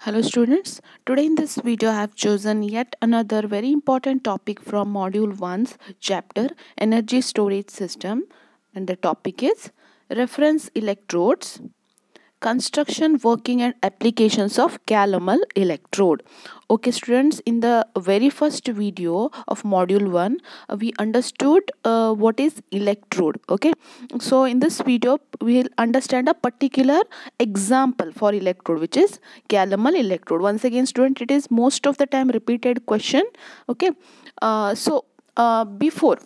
Hello students, today in this video I have chosen yet another very important topic from module 1's chapter energy storage system, and the topic is reference electrodes, construction, working and applications of Calomel electrode. Okay students, in the very first video of module 1 we understood what is electrode. Okay, so in this video we will understand a particular example for electrode, which is Calomel electrode. Once again student, it is most of the time repeated question. Okay, before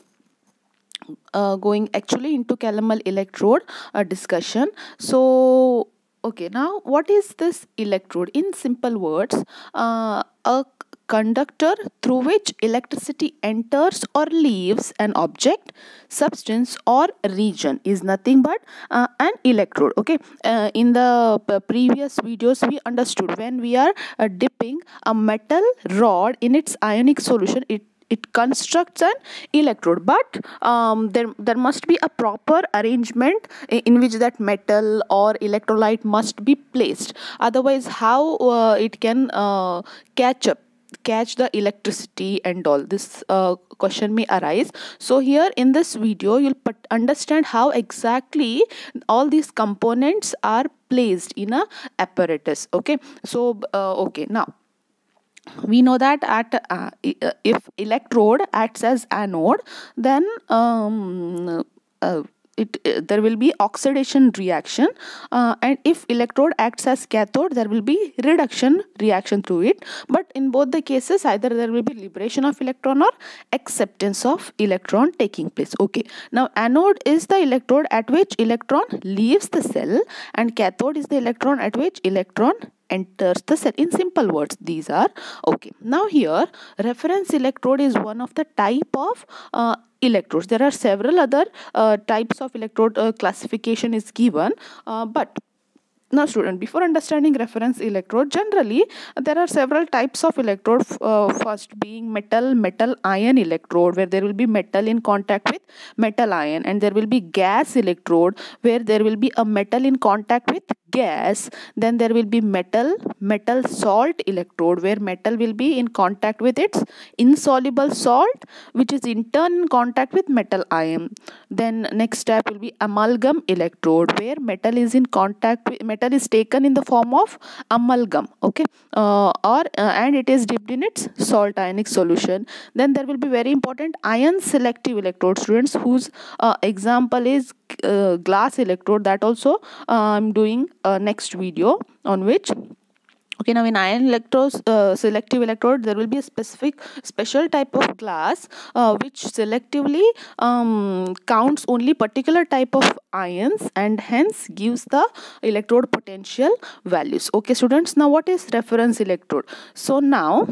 going actually into Calomel electrode discussion, so okay, now what is this electrode? In simple words, a conductor through which electricity enters or leaves an object, substance or region is nothing but an electrode. Okay, in the previous videos we understood when we are dipping a metal rod in its ionic solution, it constructs an electrode, but there must be a proper arrangement in which that metal or electrolyte must be placed. Otherwise, how it can catch the electricity and all this question may arise. So here in this video you'll understand how exactly all these components are placed in a apparatus. Okay, so okay, now we know that if electrode acts as anode, then there will be oxidation reaction, and if electrode acts as cathode, there will be reduction reaction through it. But in both the cases, either there will be liberation of electron or acceptance of electron taking place. Okay, now anode is the electrode at which electron leaves the cell, and cathode is the electron at which electron enters the cell. In simple words, these are. Okay, now here reference electrode is one of the type of electrodes. There are several other types of electrode classification is given, but now student, before understanding reference electrode, generally there are several types of electrode. First being metal ion electrode, where there will be metal in contact with metal ion, and there will be gas electrode where there will be a metal in contact with gas. Then there will be metal salt electrode, where metal will be in contact with its insoluble salt, which is in turn in contact with metal ion. Then next step will be amalgam electrode, where metal is in contact with metal is taken in the form of amalgam. Okay, and it is dipped in its salt ionic solution. Then there will be very important ion selective electrode, students, whose example is glass electrode. That also I'm doing next video on which. Okay, now in ion electrodes, selective electrode, there will be a special type of glass which selectively counts only particular type of ions and hence gives the electrode potential values. Okay students, now what is reference electrode? So now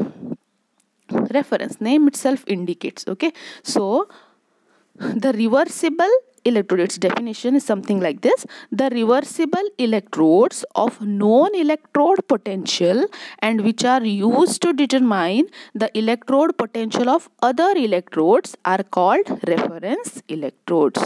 reference name itself indicates. Okay, so the reversible electrode, its definition is something like this: the reversible electrodes of known electrode potential and which are used to determine the electrode potential of other electrodes are called reference electrodes.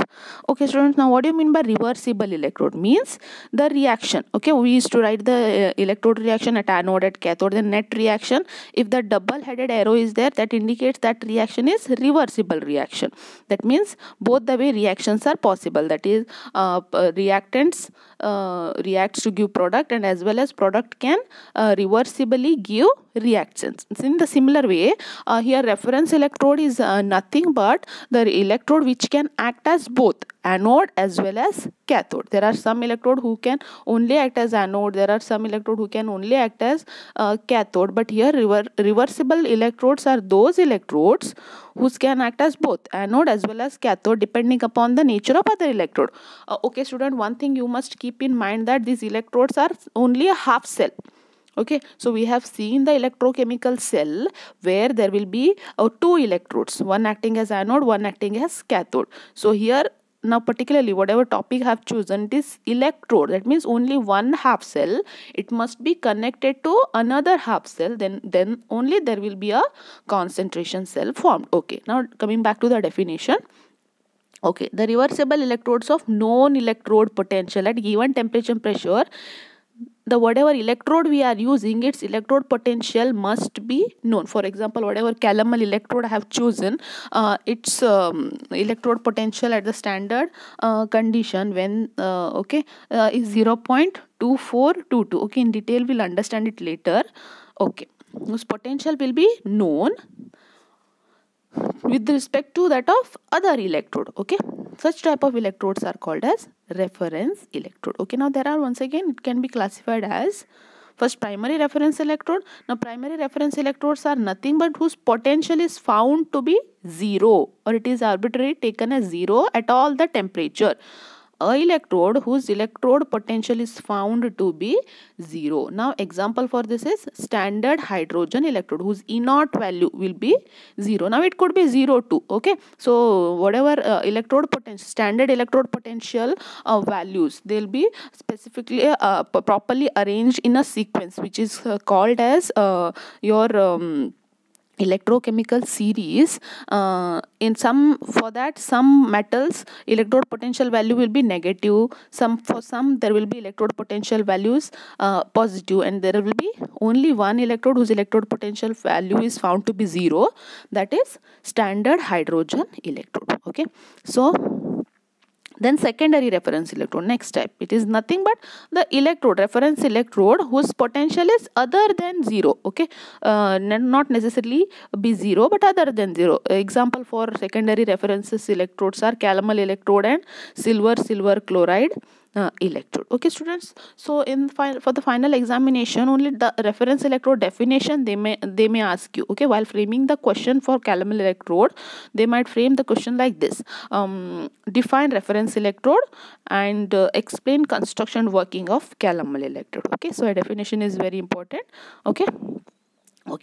Okay students, now what do you mean by reversible electrode? Means the reaction. Okay, we used to write the electrode reaction at anode, at cathode, the net reaction. If the double headed arrow is there, that indicates that reaction is reversible reaction. That means both the way reactions are possible, that is reactants reacts to give product, and as well as product can reversibly give reactions. In the similar way, here reference electrode is nothing but the electrode which can act as both anode as well as cathode. There are some electrode who can only act as anode, there are some electrode who can only act as cathode, but here reversible electrodes are those electrodes whose can act as both anode as well as cathode, depending upon the nature of other electrode. Okay student, one thing you must keep in mind, that these electrodes are only a half cell. Okay, so we have seen the electrochemical cell where there will be two electrodes, one acting as anode, one acting as cathode. So here now particularly whatever topic I have chosen, it is electrode. That means only one half cell, it must be connected to another half cell, then only there will be a concentration cell formed. Okay, now coming back to the definition. Okay, the reversible electrodes of known electrode potential at given temperature and pressure the whatever electrode we are using, its electrode potential must be known. For example, whatever calomel electrode I have chosen, its electrode potential at the standard condition when is 0.2422. okay, in detail we'll understand it later. Okay, whose potential will be known with respect to that of other electrode. Okay, such type of electrodes are called as reference electrode. Okay, now there are, once again, it can be classified as first primary reference electrode. Now primary reference electrodes are nothing but whose potential is found to be 0, or it is arbitrarily taken as 0 at all the temperature. A electrode whose electrode potential is found to be 0. Now example for this is standard hydrogen electrode whose E0 value will be 0. Now it could be 0 too. Okay, so whatever electrode potential, standard electrode potential values, they'll be specifically properly arranged in a sequence, which is called as your electrochemical series. In some, for that some metals electrode potential value will be negative, for some there will be electrode potential values positive, and there will be only one electrode whose electrode potential value is found to be 0, that is standard hydrogen electrode. Okay, so then secondary reference electrode, next type, it is nothing but the electrode, reference electrode whose potential is other than 0. Okay, not necessarily be 0 but other than 0. Example for secondary references electrodes are calomel electrode and silver chloride electrode. Okay students, so for the final examination, only the reference electrode definition they may ask you. Okay, while framing the question for calomel electrode, they might frame the question like this: define reference electrode and explain construction working of calomel electrode. Okay, so a definition is very important. Okay,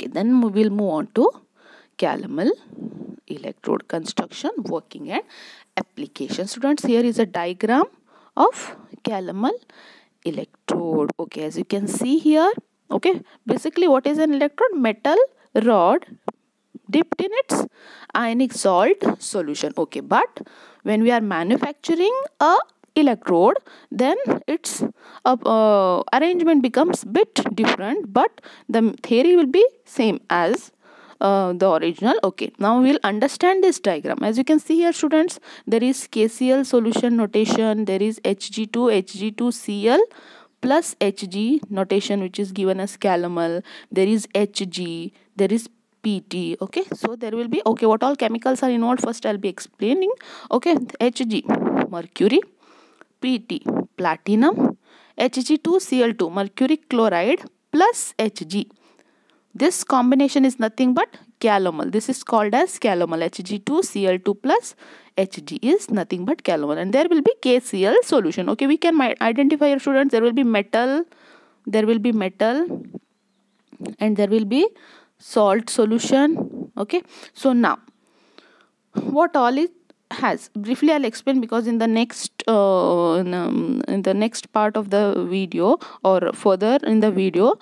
then we will move on to calomel electrode construction, working and application. Students, here is a diagram of calomel electrode. Okay, as you can see here, okay, basically what is an electrode? Metal rod dipped in its ionic salt solution. Okay, but when we are manufacturing a electrode, then its arrangement becomes bit different, but the theory will be same as the original. Okay, now we'll understand this diagram. As you can see here students, there is KCl solution notation, there is Hg2Cl plus Hg notation which is given as calomel, there is Hg, there is PT. Okay, so there will be, okay, what all chemicals are involved, first I'll be explaining. Okay, Hg mercury, PT platinum, Hg2Cl2 mercury chloride plus Hg. This combination is nothing but calomel. This is called as calomel. Hg2Cl2 plus Hg is nothing but calomel, and there will be KCl solution. Okay, we can identify your students. There will be metal, and there will be salt solution. Okay, so now what all it has, briefly I'll explain, because in the next in the next part of the video, or further in the video,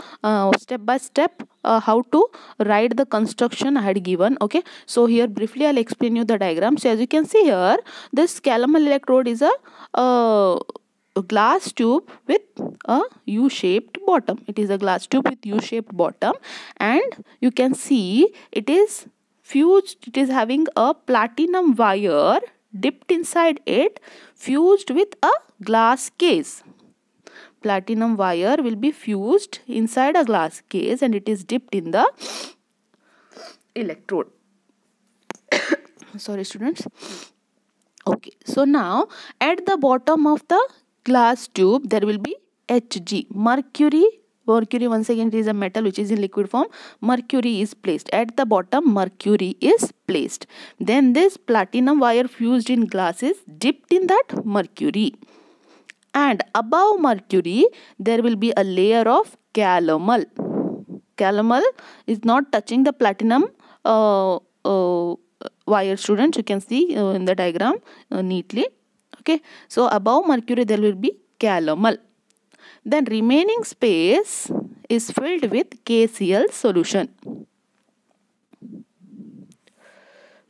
step by step how to write the construction I had given. Okay, so here briefly I'll explain you the diagram. So as you can see here, this calomel electrode is a glass tube with a U-shaped bottom. It is a glass tube with U-shaped bottom, and you can see it is fused, it is having a platinum wire dipped inside it, fused with a glass case. Platinum wire will be fused inside a glass case and it is dipped in the electrode. Sorry students. Okay, so now at the bottom of the glass tube there will be Hg, mercury, once again it is a metal which is in liquid form. Mercury is placed at the bottom, mercury is placed. Then this platinum wire fused in glass is dipped in that mercury, and above mercury there will be a layer of calomel. Calomel is not touching the platinum wire, students. You can see in the diagram neatly. Okay, so above mercury there will be calomel. Then remaining space is filled with KCl solution.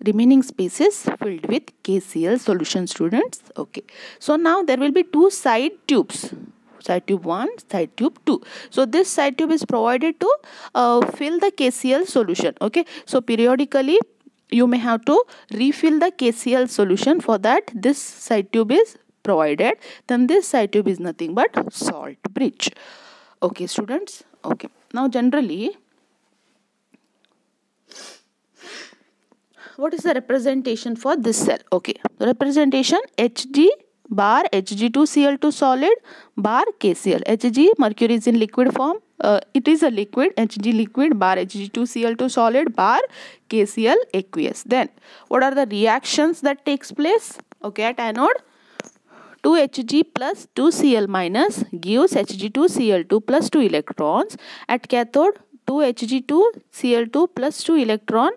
Remaining space is filled with KCl solution, students. Okay, so now there will be two side tubes. side tube 1, side tube 2. So this side tube is provided to fill the KCl solution. Okay, so periodically you may have to refill the KCl solution. For that this side tube is provided. Then this side tube is nothing but salt bridge. Okay students. Okay, now generally what is the representation for this cell? Okay, the representation Hg bar Hg2Cl2 solid bar KCl. Hg, mercury is in liquid form. It is a liquid. Hg liquid bar Hg2Cl2 solid bar KCl aqueous. Then what are the reactions that takes place? Okay, at anode 2Hg plus 2Cl minus gives Hg2Cl2 plus 2 electrons. At cathode 2Hg2Cl2 plus 2 electron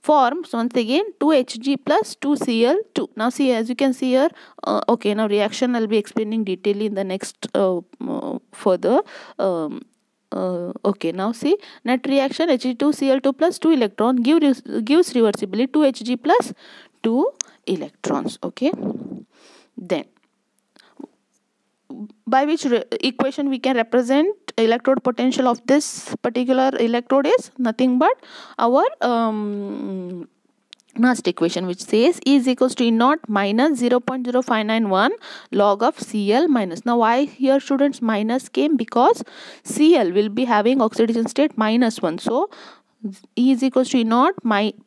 forms once again 2Hg plus 2Cl2. Now see, as you can see here, okay, now reaction I'll be explaining detailedly in the next further. Okay, now see, net reaction Hg2Cl2 plus 2 electron gives reversibly 2Hg plus 2 electrons. Okay, then by which equation we can represent electrode potential of this particular electrode is nothing but our Nast equation, which says E is equals to E naught minus 0.0591 log of Cl minus. Now why here students minus came? Because Cl will be having oxidation state -1. So E is equals to E naught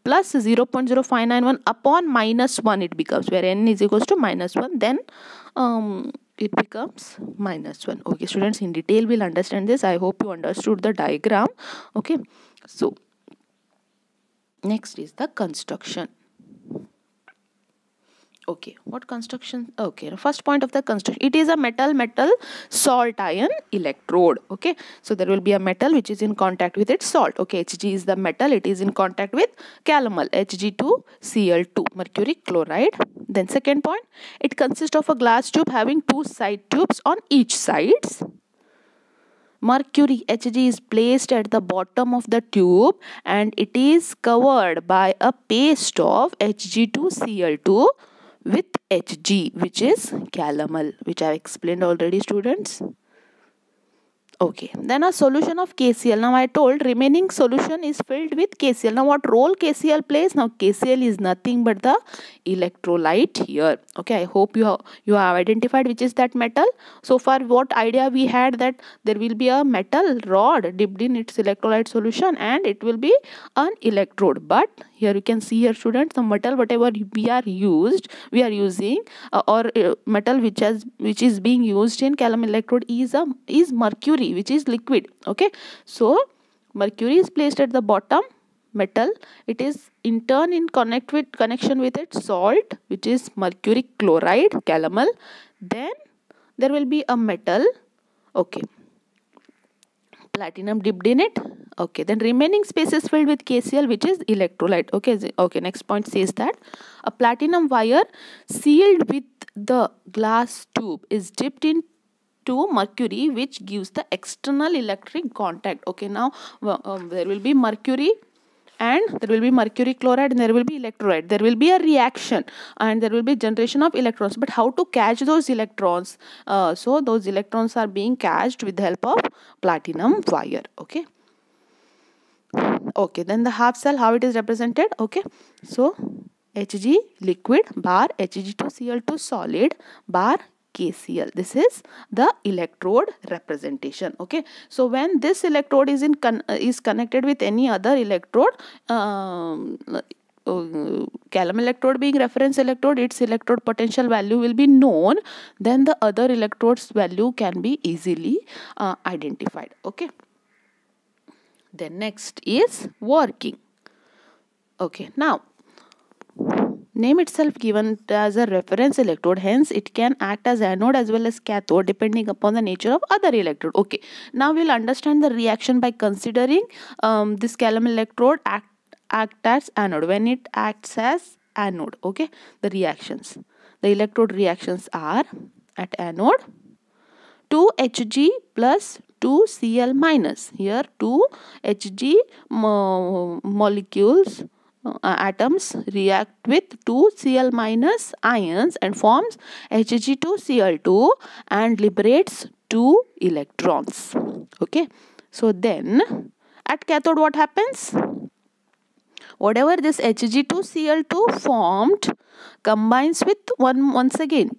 plus 0.0591 upon -1 it becomes, where N is equals to -1. Then it becomes -1. Okay students, in detail we'll understand this. I hope you understood the diagram. Okay, so next is the construction. Okay, what construction? Okay, the first point of the construction, it is a metal salt ion electrode. Okay, so there will be a metal which is in contact with its salt. Okay, Hg is the metal, it is in contact with calomel, Hg2Cl2, mercury chloride. Then second point, it consists of a glass tube having 2 side tubes on each sides. Mercury Hg is placed at the bottom of the tube and it is covered by a paste of Hg2Cl2 with Hg, which is calomel, which I have explained already students. Okay, then a solution of KCl. Now I told remaining solution is filled with KCl. Now what role KCl plays? Now KCl is nothing but the electrolyte here. Okay, I hope you have identified which is that metal. So far what idea we had, that there will be a metal rod dipped in its electrolyte solution and it will be an electrode. But here you can see here students, the metal whatever we are using metal which is being used in calomel electrode is mercury, which is liquid. Okay, so mercury is placed at the bottom metal, it is in turn in connection with its salt, which is mercury chloride, calomel. Then there will be a metal, okay, platinum dipped in it. Okay, then remaining space is filled with KCl, which is electrolyte. Okay, next point says that a platinum wire sealed with the glass tube is dipped into mercury, which gives the external electric contact. Okay, now there will be mercury and there will be mercury chloride and there will be electrolyte. There will be a reaction and there will be generation of electrons. But how to catch those electrons? So those electrons are being catched with the help of platinum wire. Okay. Okay, then the half cell, how it is represented? Okay, so Hg liquid bar Hg2Cl2 solid bar KCl. This is the electrode representation. Okay, so when this electrode is connected with any other electrode, calomel electrode being reference electrode, its electrode potential value will be known. Then the other electrode's value can be easily identified. Okay. Then next is working. Okay, now name itself given as a reference electrode, hence it can act as anode as well as cathode depending upon the nature of other electrode. Okay, now we'll understand the reaction by considering this calomel electrode act as anode. When it acts as anode, okay, the electrode reactions are at anode 2Hg plus 2Cl minus. Here 2 Hg molecules atoms react with 2 Cl minus ions and forms Hg2Cl2 and liberates 2 electrons. Okay, so then at cathode what happens? Whatever this Hg2Cl2 formed combines with once again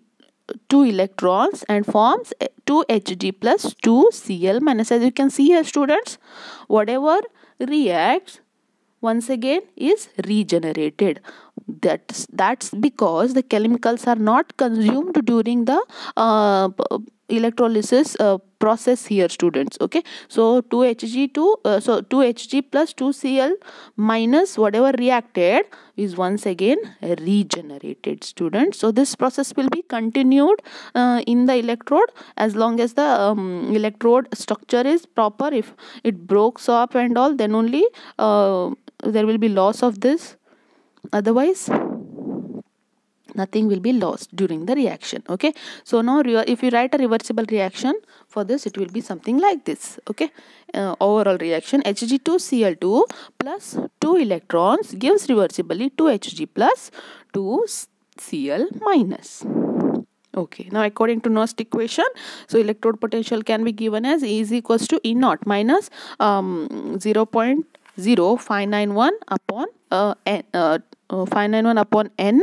2 electrons and forms 2 Hg plus 2 Cl minus. As you can see here, students, whatever reacts once again is regenerated. That's because the chemicals are not consumed during the electrolysis process here, students. Okay, so 2Hg plus 2Cl minus whatever reacted is once again regenerated, students. So this process will be continued in the electrode as long as the electrode structure is proper. If it breaks up and all, then only there will be loss of this, otherwise nothing will be lost during the reaction. Okay, so now if you write a reversible reaction for this, it will be something like this. Okay, overall reaction Hg2Cl2 plus 2 electrons gives reversibly 2 Hg plus 2 Cl minus. Okay, now according to Nernst equation, so electrode potential can be given as E is equals to E naught minus 0.0591 upon n, 591 upon n.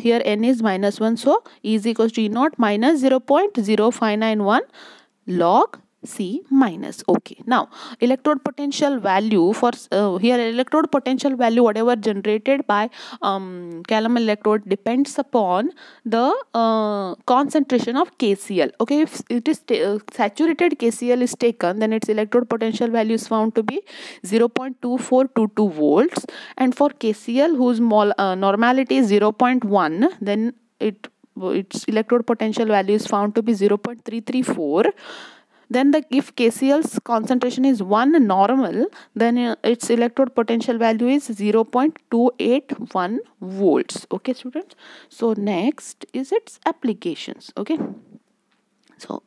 Here n is minus 1, so E is equals to E naught minus 0.0591 log C minus. Okay, now electrode potential value for here electrode potential value whatever generated by calomel electrode depends upon the concentration of KCl. Okay, if it is saturated KCl is taken, then its electrode potential value is found to be 0.2422 volts, and for KCl whose normality is 0.1, then its electrode potential value is found to be 0.334. Then if KCl's concentration is 1 normal, then its electrode potential value is 0.281 volts. Okay, students. So next is its applications. Okay. So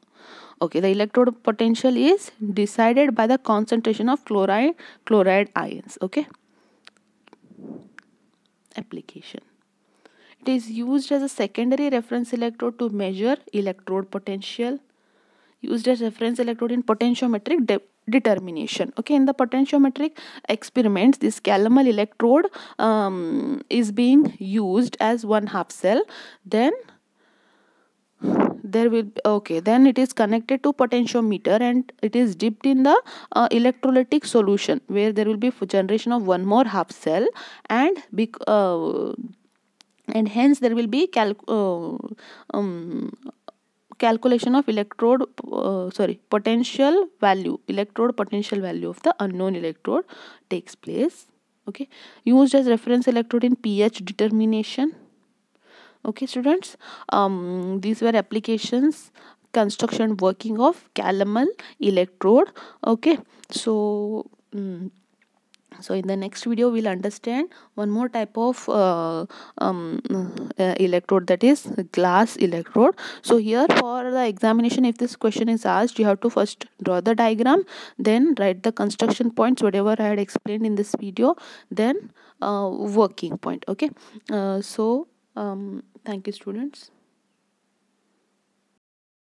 okay, the electrode potential is decided by the concentration of chloride ions. Okay. Application. It is used as a secondary reference electrode to measure electrode potential. Used as reference electrode in potentiometric determination. Okay, in the potentiometric experiments, this calomel electrode is being used as 1/2 cell. Then there will then it is connected to potentiometer and it is dipped in the electrolytic solution, where there will be generation of one more half cell, and hence there will be calculation of electrode potential value of the unknown electrode takes place. Okay, used as reference electrode in pH determination. Okay, students, these were applications, construction, working of calomel electrode. Okay, so so in the next video we'll understand one more type of electrode, that is glass electrode. So here for the examination, if this question is asked, you have to first draw the diagram, then write the construction points whatever I had explained in this video, then working point. Okay, so thank you, students.